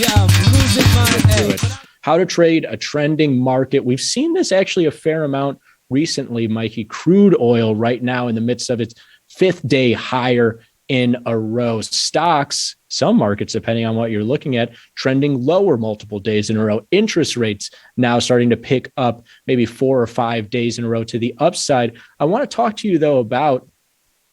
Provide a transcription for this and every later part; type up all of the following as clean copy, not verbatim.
Yeah, I'm losing my it. edge. How to trade a trending market. We've seen this actually a fair amount recently, Mikey. Crude oil right now in the midst of its fifth day higher in a row. Stocks, some markets, depending on what you're looking at, trending lower multiple days in a row. Interest rates now starting to pick up maybe 4 or 5 days in a row to the upside. I want to talk to you, though, about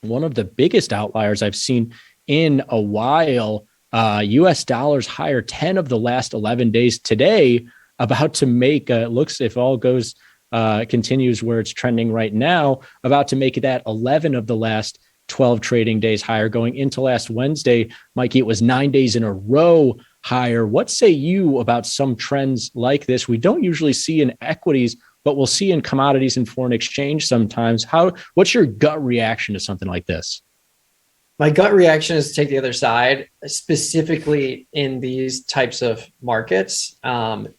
one of the biggest outliers I've seen in a while. US dollars higher 10 of the last 11 days today, about to make looks, if all goes continues where it's trending right now, about to make that 11 of the last 12 trading days higher. Going into last Wednesday, Mikey, it was 9 days in a row higher. What say you about some trends like this? We don't usually see in equities, but we'll see in commodities and foreign exchange sometimes. What's your gut reaction to something like this? My gut reaction is to take the other side, specifically in these types of markets.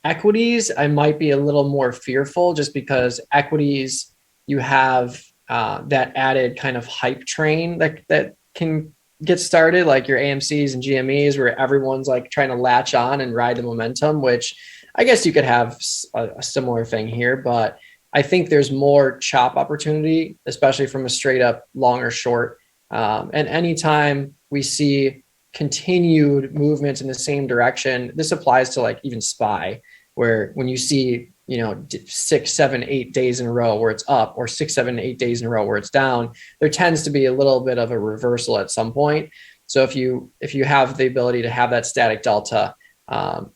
Equities, I might be a little more fearful just because equities, you have that added kind of hype train that can get started, like your AMCs and GMEs, where everyone's like trying to latch on and ride the momentum, which I guess you could have a similar thing here, but I think there's more chop opportunity, especially from a straight up long or short. And anytime we see continued movement in the same direction, this applies to like even SPY, where when you see, 6, 7, 8 days in a row where it's up, or 6, 7, 8 days in a row where it's down, there tends to be a little bit of a reversal at some point. So if you have the ability to have that static delta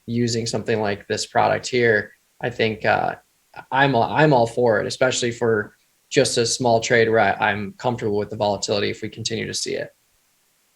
using something like this product here, I think I'm all for it, especially for just a small trade where I'm comfortable with the volatility if we continue to see it.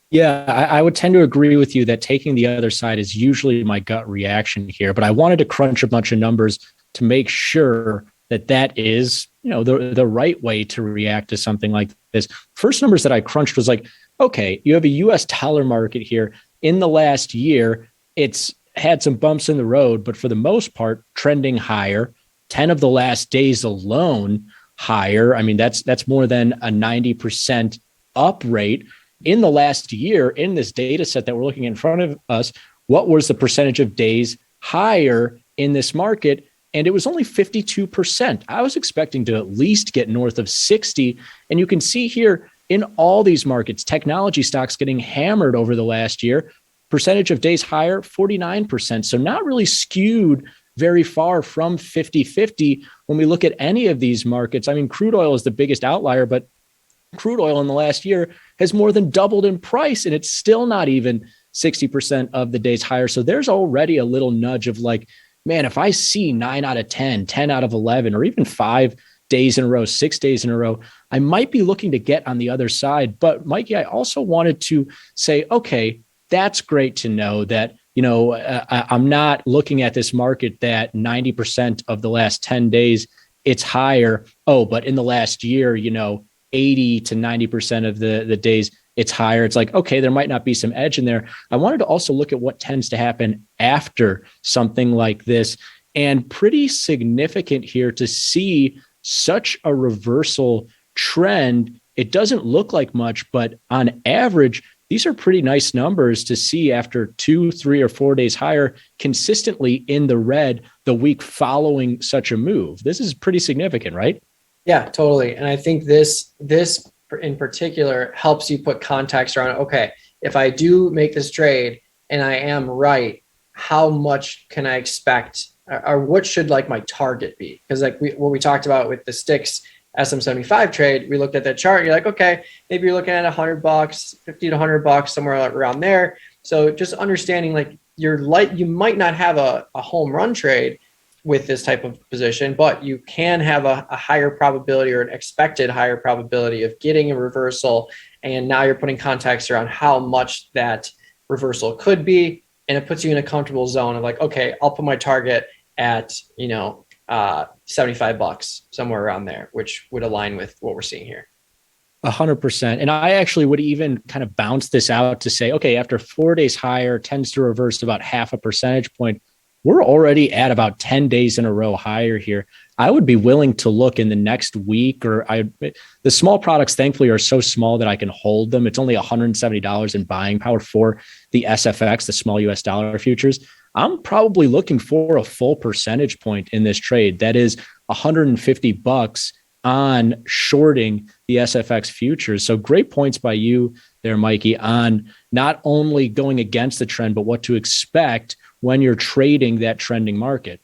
Yeah, I would tend to agree with you that taking the other side is usually my gut reaction here, but I wanted to crunch a bunch of numbers to make sure that is, the right way to react to something like this. First numbers that I crunched was like, okay, you have a US dollar market here. In the last year, it's had some bumps in the road, but for the most part, trending higher. 10 of the last days alone higher. I mean, that's more than a 90% up rate. In the last year, in this data set that we're looking in front of us, what was the percentage of days higher in this market? And it was only 52%. I was expecting to at least get north of 60. And you can see here in all these markets, technology stocks getting hammered over the last year, percentage of days higher, 49%. So not really skewed very far from 50-50 when we look at any of these markets. I mean, crude oil is the biggest outlier, but crude oil in the last year has more than doubled in price, and it's still not even 60% of the days higher. So there's already a little nudge of like, man, if I see 9 out of 10, 10 out of 11, or even 5 days in a row, 6 days in a row, I might be looking to get on the other side. But Mikey, I also wanted to say, okay, that's great to know that, I'm not looking at this market that 90% of the last 10 days, it's higher. Oh, but in the last year, 80 to 90% of the days, it's higher. It's like, okay, there might not be some edge in there. I wanted to also look at what tends to happen after something like this. And pretty significant here to see such a reversal trend. It doesn't look like much, but on average, these are pretty nice numbers to see after 2, 3, or 4 days higher, consistently in the red the week following such a move. This is pretty significant, right? Yeah, totally. And I think this in particular helps you put context around, okay, if I do make this trade and I am right, how much can I expect, or what should like my target be? Because like what we talked about with the sticks SM75 trade, we looked at that chart. You're like, okay, maybe you're looking at $100, $50 to $100, somewhere around there. So just understanding like you might not have a home run trade with this type of position, but you can have a higher probability or an expected higher probability of getting a reversal. And now you're putting context around how much that reversal could be. And it puts you in a comfortable zone of like, okay, I'll put my target at, $75, somewhere around there, which would align with what we're seeing here. 100%. And I actually would even kind of bounce this out to say, okay, after 4 days higher, tends to reverse about half a percentage point. We're already at about 10 days in a row higher here. I would be willing to look in the next week, the small products, thankfully, are so small that I can hold them. It's only $170 in buying power for the SFX, the small US dollar futures. I'm probably looking for a full percentage point in this trade. That is $150 on shorting the SFX futures. So great points by you there, Mikey, on not only going against the trend, but what to expect when you're trading that trending market.